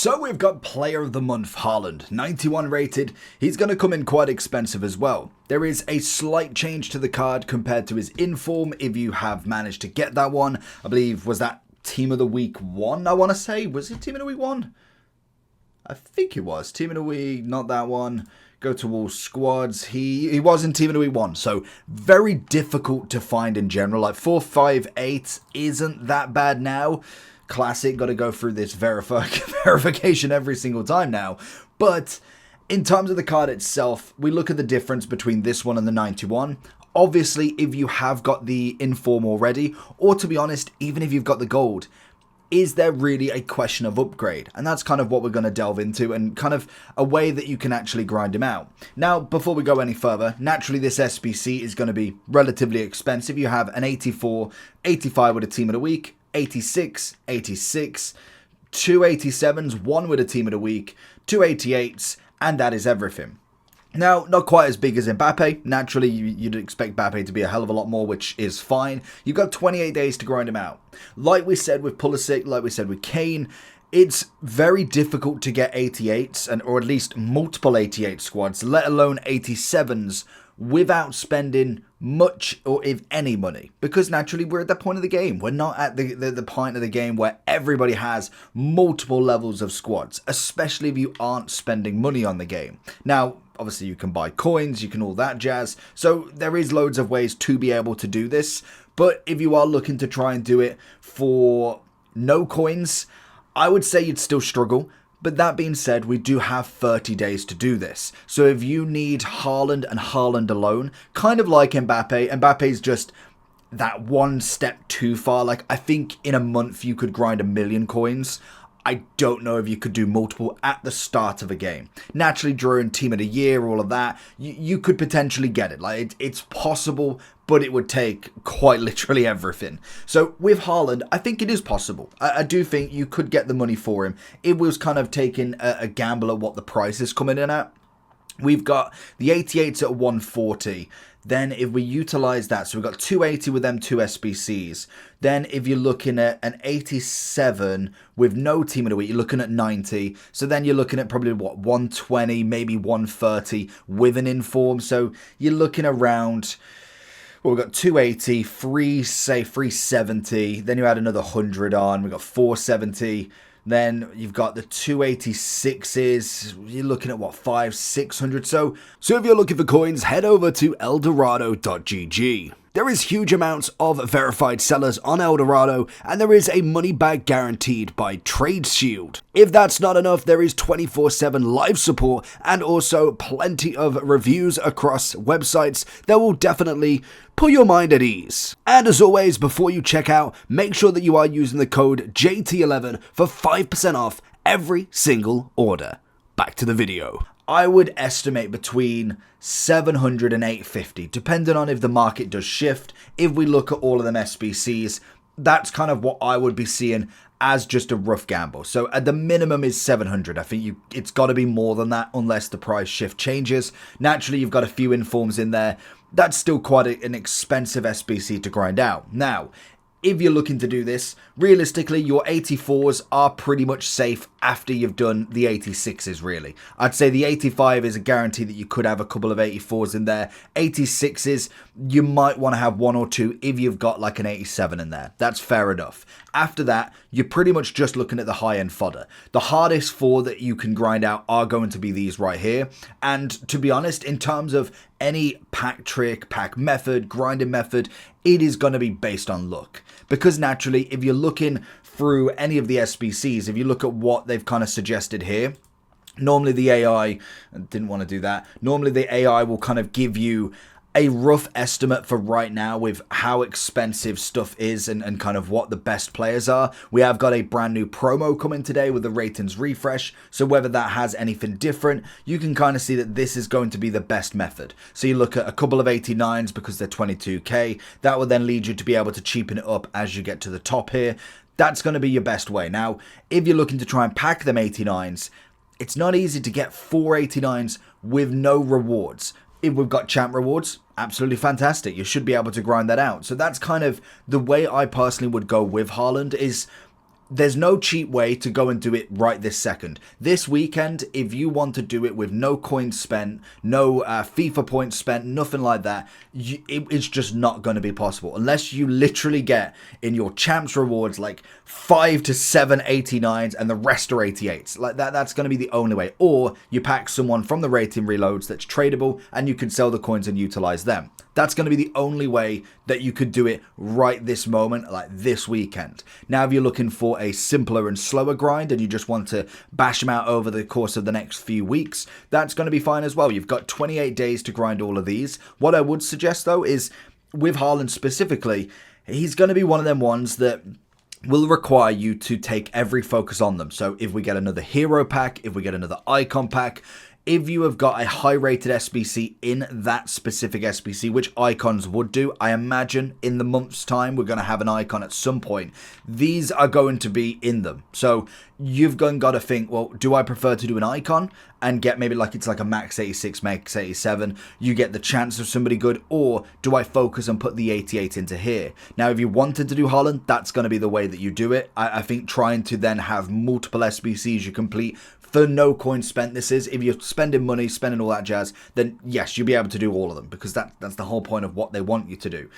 So we've got Player of the Month Haaland, 91 rated. He's going to come in quite expensive as well. There is a slight change to the card compared to his inform if you have managed to get that one. I believe, was that Team of the Week 1, I want to say? Was it Team of the Week 1? I think it was. Team of the Week, not that one. Go to all squads. He was in Team of the Week 1, so very difficult to find in general. Like 458 isn't that bad now. Classic, got to go through this verification every single time now. But in terms of the card itself, we look at the difference between this one and the 91. Obviously, if you have got the inform already, or to be honest, even if you've got the gold, is there really a question of upgrade? And that's kind of what we're going to delve into and kind of a way that you can actually grind him out. Now, before we go any further, naturally this SBC is going to be relatively expensive. You have an 84, 85 with a Team of the Week, 86, 86, 2 87s, 1 with a Team of the Week, 2 88s, and that is everything. Now, not quite as big as Mbappe. Naturally, you'd expect Mbappe to be a hell of a lot more, which is fine. You've got 28 days to grind him out. Like we said with Pulisic, like we said with Kane, it's very difficult to get 88s, or at least multiple 88 squads, let alone 87s, without spending much or if any money, because naturally we're at that point of the game. We're not at the point of the game where everybody has multiple levels of squads, especially if you aren't spending money on the game. Now, obviously you can buy coins, you can all that jazz, so there is loads of ways to be able to do this, but if you are looking to try and do it for no coins, I would say you'd still struggle. But that being said, we do have 30 days to do this. So if you need Haaland and Haaland alone, kind of like Mbappe, Mbappe's just that one step too far. Like, I think in a month you could grind 1 million coins. I don't know if you could do multiple at the start of a game. Naturally, during Team of the Year, all of that, you could potentially get it. Like, it's possible, but it would take quite literally everything. So with Haaland, I think it is possible. I do think you could get the money for him. It was kind of taking a gamble at what the price is coming in at. We've got the 88s at 140. Then if we utilize that, so we've got 280 with them 2 SBCs. Then if you're looking at an 87 with no Team of the Week, you're looking at 90. So then you're looking at probably what, 120, maybe 130 with an inform. So you're looking around, well, we've got 280, 370. Then you add another 100 on. We've got 470. Then you've got the 286s, you're looking at what, 600. So if you're looking for coins, head over to eldorado.gg. There is huge amounts of verified sellers on Eldorado, and there is a money back guaranteed by Trade Shield. If that's not enough, there is 24/7 live support and also plenty of reviews across websites that will definitely put your mind at ease. And as always, before you check out, make sure that you are using the code JT11 for 5% off every single order. Back to the video. I would estimate between 700 and 850, depending on if the market does shift. If we look at all of them SBCs, that's kind of what I would be seeing as just a rough gamble. So at the minimum is 700. I think it's got to be more than that unless the price shift changes. Naturally, you've got a few informs in there. That's still quite an expensive SBC to grind out. Now, if you're looking to do this, realistically, your 84s are pretty much safe after you've done the 86s, really. I'd say the 85 is a guarantee that you could have a couple of 84s in there. 86s, you might want to have 1 or 2 if you've got like an 87 in there. That's fair enough. After that, you're pretty much just looking at the high-end fodder. The hardest 4 that you can grind out are going to be these right here. And to be honest, in terms of any pack trick, pack method, grinding method, it is going to be based on luck. Because naturally, if you're looking through any of the SBCs, if you look at what they've kind of suggested here, normally the AI, didn't want to do that, normally the AI will kind of give you a rough estimate for right now with how expensive stuff is and kind of what the best players are. We have got a brand new promo coming today with the ratings refresh, so whether that has anything different, you can kind of see that this is going to be the best method. So you look at a couple of 89s because they're 22k, that will then lead you to be able to cheapen it up as you get to the top here. That's going to be your best way. Now, if you're looking to try and pack them 89s, it's not easy to get 4 89s with no rewards. If we've got champ rewards, absolutely fantastic. You should be able to grind that out. So that's kind of the way I personally would go with Haaland is there's no cheap way to go and do it right this second. This weekend, if you want to do it with no coins spent, no FIFA points spent, nothing like that, it's just not going to be possible. Unless you literally get in your champs rewards like 5 to 7 89s and the rest are 88s. Like that's going to be the only way. Or you pack someone from the rating reloads that's tradable and you can sell the coins and utilize them. That's going to be the only way that you could do it right this moment, like this weekend. Now, if you're looking for a simpler and slower grind and you just want to bash them out over the course of the next few weeks, that's going to be fine as well. You've got 28 days to grind all of these. What I would suggest, though, is with Haaland specifically, he's going to be one of them ones that will require you to take every focus on them. So if we get another hero pack, if we get another icon pack, if you have got a high rated SBC in that specific SBC, which icons would do, I imagine in the month's time, we're going to have an icon at some point. These are going to be in them. So you've got to think, well, do I prefer to do an icon and get maybe like it's like a max 86, max 87, you get the chance of somebody good, or do I focus and put the 88 into here? Now, if you wanted to do Haaland, that's going to be the way that you do it. I think trying to then have multiple SBCs you complete for no coins spent, this is, if you're spending money, spending all that jazz, then yes, you'll be able to do all of them because that's the whole point of what they want you to do.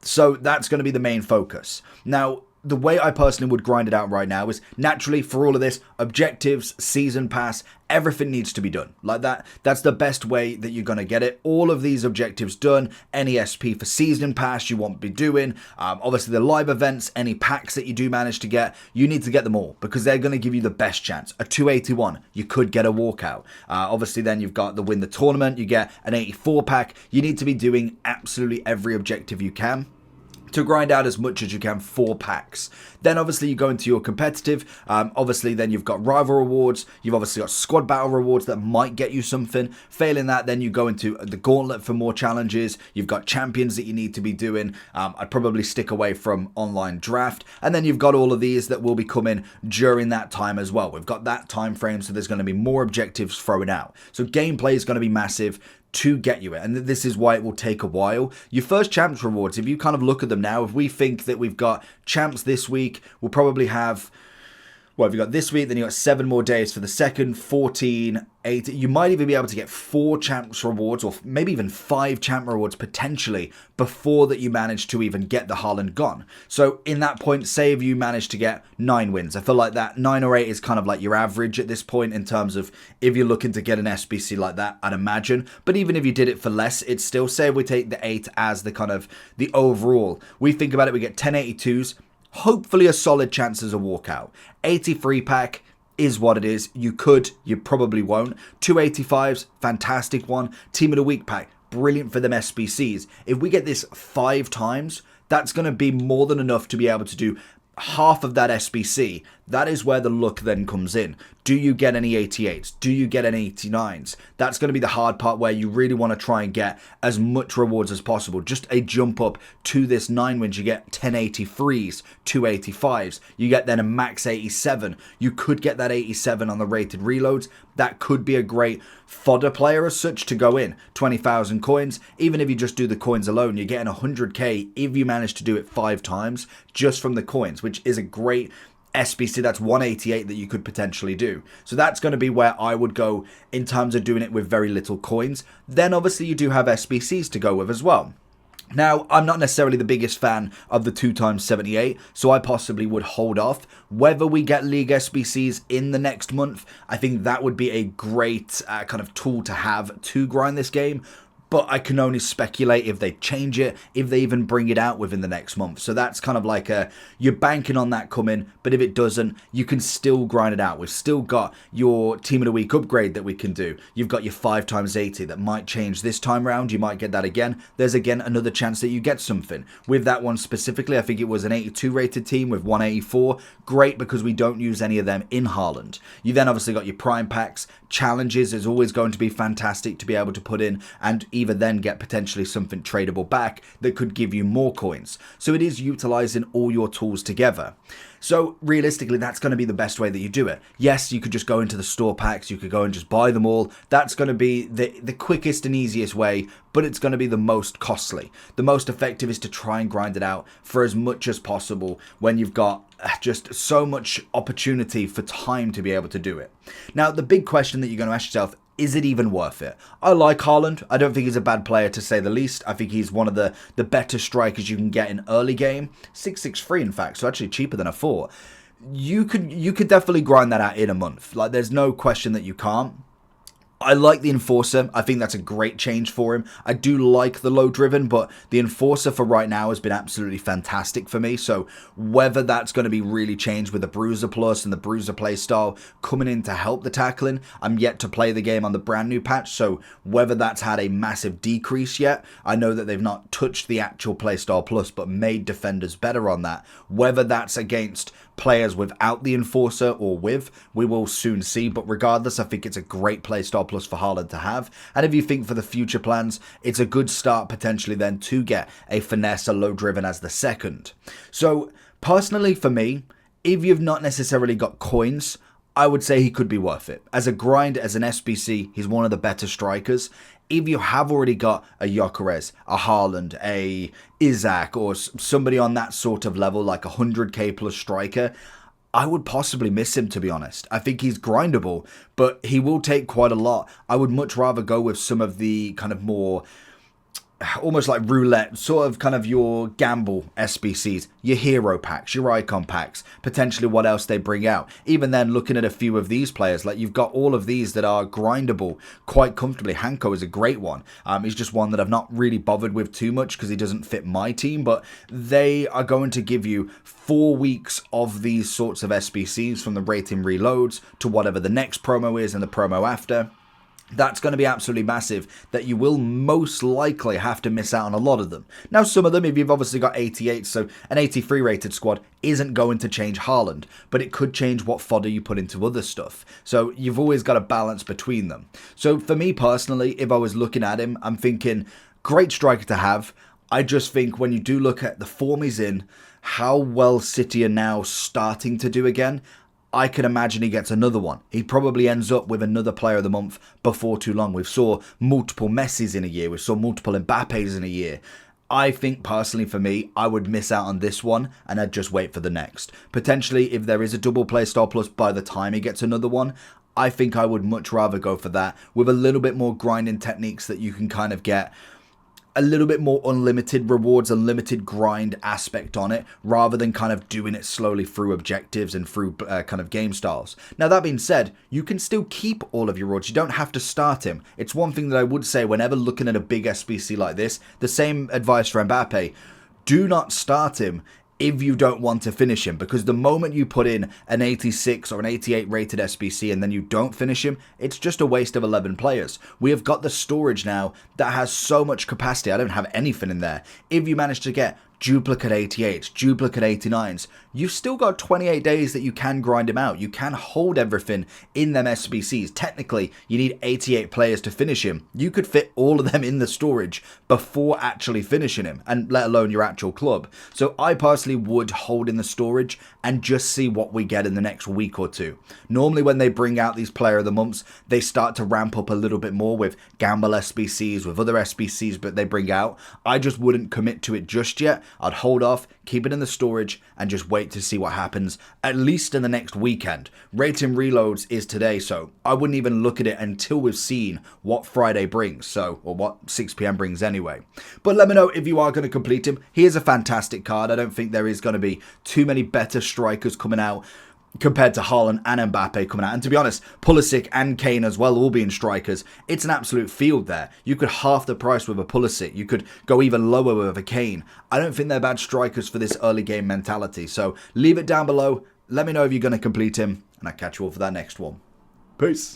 So that's going to be the main focus. Now, the way I personally would grind it out right now is naturally for all of this, objectives, season pass, everything needs to be done like that. That's the best way that you're going to get it. All of these objectives done, any SP for season pass you won't be doing. Obviously the live events, any packs that you do manage to get, you need to get them all because they're going to give you the best chance. A 281, you could get a walkout. Obviously then you've got the win the tournament, you get an 84 pack. You need to be doing absolutely every objective you can to grind out as much as you can, 4 packs. Then obviously you go into your competitive, obviously then you've got rival rewards, you've obviously got squad battle rewards that might get you something. Failing that, then you go into the gauntlet for more challenges, you've got champions that you need to be doing. I'd probably stick away from online draft, and then you've got all of these that will be coming during that time as well. We've got that time frame, so there's going to be more objectives thrown out. So gameplay is going to be massive to get you it, and this is why it will take a while. Your first champs rewards, if you kind of look at them now, if we think that we've got champs this week, we'll probably have, well, if you got this week, then you got 7 more days for the second, 14, 8. You might even be able to get 4 champs rewards, or maybe even 5 champ rewards potentially before that you manage to even get the Haaland gone. So in that point, say if you manage to get 9 wins, I feel like that 9 or 8 is kind of like your average at this point in terms of if you're looking to get an SBC like that, I'd imagine. But even if you did it for less, it's still, say if we take the 8 as the kind of the overall, we think about it, we get 1082s, hopefully a solid chance as a walkout. 83 pack is what it is. You could, you probably won't. 285s, fantastic one. Team of the week pack, brilliant for them SBCs. If we get this 5 times, that's going to be more than enough to be able to do half of that SBC. That is where the luck then comes in. Do you get any 88s? Do you get any 89s? That's going to be the hard part where you really want to try and get as much rewards as possible. Just a jump up to this 9 wins. You get 1083s, 285s. You get then a max 87. You could get that 87 on the rated reloads. That could be a great fodder player as such to go in. 20,000 coins. Even if you just do the coins alone, you're getting 100k if you manage to do it 5 times just from the coins, which is a great SBC. That's 188 that you could potentially do. So that's going to be where I would go in terms of doing it with very little coins. Then obviously you do have SBCs to go with as well. Now, I'm not necessarily the biggest fan of the 2x78, so I possibly would hold off. Whether we get League SBCs in the next month, I think that would be a great kind of tool to have to grind this game. But I can only speculate if they change it, if they even bring it out within the next month. So that's kind of like you're banking on that coming, but if it doesn't, you can still grind it out. We've still got your Team of the Week upgrade that we can do. You've got your 5x80 that might change this time round. You might get that again. There's again another chance that you get something. With that one specifically, I think it was an 82 rated team with 184. Great, because we don't use any of them in Haaland. You then obviously got your prime packs. Challenges is always going to be fantastic to be able to put in and even then get potentially something tradable back that could give you more coins. So it is utilizing all your tools together. So realistically, that's going to be the best way that you do it. Yes, you could just go into the store packs, you could go and just buy them all. That's going to be the quickest and easiest way, but it's going to be the most costly. The most effective is to try and grind it out for as much as possible when you've got just so much opportunity for time to be able to do it. Now, the big question that you're going to ask yourself, is it even worth it? I like Haaland. I don't think he's a bad player, to say the least. I think he's one of the better strikers you can get in early game. 663 in fact, so actually cheaper than I thought. You could definitely grind that out in a month. Like, there's no question that you can't. I like the Enforcer. I think that's a great change for him. I do like the low driven, but the Enforcer for right now has been absolutely fantastic for me. So whether that's going to be really changed with the Bruiser Plus and the Bruiser playstyle coming in to help the tackling, I'm yet to play the game on the brand new patch. So whether that's had a massive decrease yet, I know that they've not touched the actual playstyle plus, but made defenders better on that. Whether that's against players without the Enforcer or with, we will soon see. But regardless, I think it's a great playstyle plus for Haaland to have. And if you think for the future plans, it's a good start potentially then to get a Finesse, a low driven as the second. So personally for me, if you've not necessarily got coins, I would say he could be worth it. As a grind, as an SBC, he's one of the better strikers. If you have already got a Gyökeres, a Haaland, a Isaac, or somebody on that sort of level, like a 100k plus striker, I would possibly miss him, to be honest. I think he's grindable, but he will take quite a lot. I would much rather go with some of the kind of more, almost like roulette, sort of kind of your gamble SBCs, your hero packs, your icon packs, potentially what else they bring out. Even then, looking at a few of these players, like you've got all of these that are grindable quite comfortably. Hanko is a great one. He's just one that I've not really bothered with too much because he doesn't fit my team, but they are going to give you 4 weeks of these sorts of SBCs from the rating reloads to whatever the next promo is and the promo after. That's going to be absolutely massive, that you will most likely have to miss out on a lot of them. Now, some of them, if you've obviously got 88, so an 83 rated squad isn't going to change Haaland, but it could change what fodder you put into other stuff. So you've always got a balance between them. So for me personally, if I was looking at him, I'm thinking, great striker to have. I just think when you do look at the form he's in, how well City are now starting to do again, I can imagine he gets another one. He probably ends up with another player of the month before too long. We've saw multiple Messis in a year. We saw multiple Mbappes in a year. I think personally for me, I would miss out on this one and I'd just wait for the next. Potentially, if there is a double playstyle plus by the time he gets another one, I think I would much rather go for that with a little bit more grinding techniques that you can kind of get a little bit more unlimited rewards, unlimited grind aspect on it, rather than kind of doing it slowly through objectives and through kind of game styles. Now, that being said, you can still keep all of your rewards. You don't have to start him. It's one thing that I would say whenever looking at a big SBC like this, the same advice for Mbappe, do not start him if you don't want to finish him, because the moment you put in an 86 or an 88 rated SBC and then you don't finish him, it's just a waste of 11 players. We have got the storage now that has so much capacity. I don't have anything in there. If you manage to get duplicate 88s, duplicate 89s, you've still got 28 days that you can grind him out. You can hold everything in them SBCs. Technically, you need 88 players to finish him. You could fit all of them in the storage before actually finishing him, and let alone your actual club. So I personally would hold in the storage and just see what we get in the next week or two. Normally when they bring out these player of the months, they start to ramp up a little bit more with gamble SBCs, with other SBCs that they bring out. I just wouldn't commit to it just yet. I'd hold off, keep it in the storage, and just wait to see what happens, at least in the next weekend. Rating reloads is today, so I wouldn't even look at it until we've seen what Friday brings, or what 6 PM brings anyway. But let me know if you are going to complete him. He is a fantastic card. I don't think there is going to be too many better strikers coming out compared to Haaland and Mbappe coming out. And to be honest, Pulisic and Kane as well, all being strikers, it's an absolute field there. You could half the price with a Pulisic. You could go even lower with a Kane. I don't think they're bad strikers for this early game mentality. So leave it down below. Let me know if you're going to complete him, and I'll catch you all for that next one. Peace.